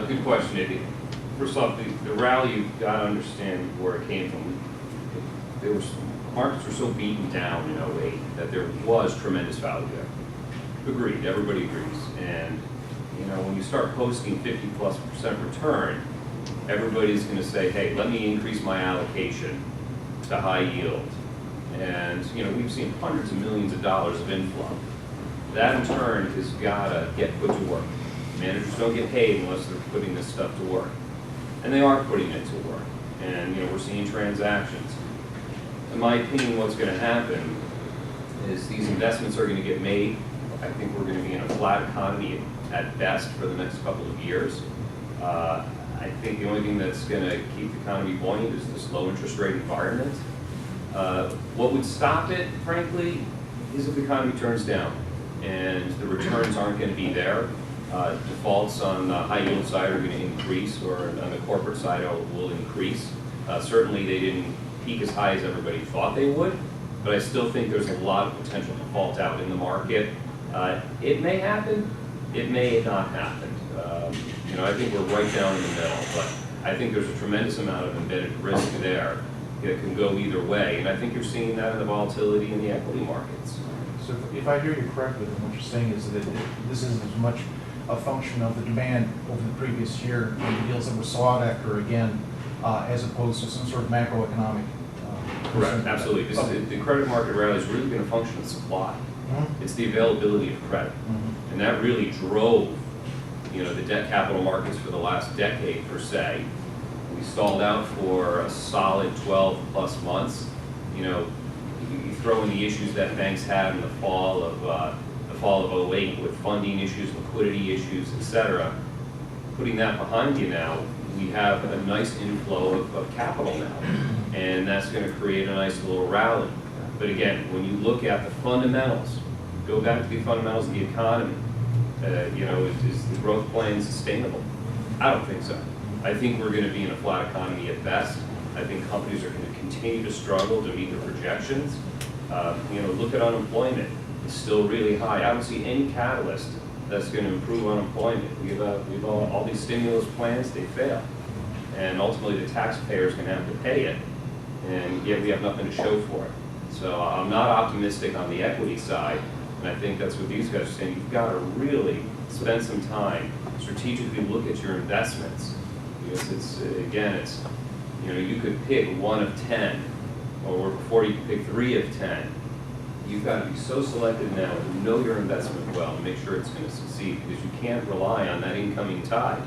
Good question, Eddie. First off, the rally, you've got to understand where it came from. Markets were so beaten down in '08 that there was tremendous value there. Agreed, everybody agrees. And when you start posting 50+% return, everybody's going to say, hey, let me increase my allocation to high yield. And we've seen hundreds of millions of dollars of inflow. That in turn has got to get put to work. Managers don't get paid unless they're putting this stuff to work. And they are putting it to work. And we're seeing transactions. In my opinion, what's going to happen is these investments are going to get made. I think we're going to be in a flat economy at best for the next couple of years. I think the only thing that's going to keep the economy buoyant is this low interest rate environment. What would stop it, frankly, is if the economy turns down and the returns aren't going to be there. Defaults on the high yield side are going to increase, or on the corporate side will increase. Certainly they didn't peak as high as everybody thought they would, but I still think there's a lot of potential default out in the market. It may happen, it may not happen. I think we're right down in the middle, but I think there's a tremendous amount of embedded risk there that can go either way, and I think you're seeing that in the volatility in the equity markets. So if I hear you correctly, then what you're saying is that this isn't as much a function of the demand over the previous year and the deals that were sought after again, as opposed to some sort of macroeconomic. Correct, absolutely. The credit market rally is really going to function on supply. It's the availability of credit, and that really drove the debt capital markets for the last decade per se. We stalled out for a solid 12+ months. You throw in the issues that banks had in the fall of '08 with funding issues, liquidity issues, etc. Putting that behind you now, we have a nice inflow of capital now, and that's going to create a nice little rally. But again, when you look at the fundamentals, go back to the fundamentals of the economy. Is the growth plan sustainable? I don't think so. I think we're going to be in a flat economy at best. I think companies are going to continue to struggle to meet their projections. Look at unemployment. It's still really high. I don't see any catalyst that's going to improve unemployment. We have all these stimulus plans, they fail. And ultimately the taxpayer is going to have to pay it, and yet we have nothing to show for it. So I'm not optimistic on the equity side, and I think that's what these guys are saying. You've got to really spend some time, strategically look at your investments. Because you could pick 1 of 10, or before you could pick 3 of 10. You've got to be so selective now and know your investment well and make sure it's going to succeed, because you can't rely on that incoming tide.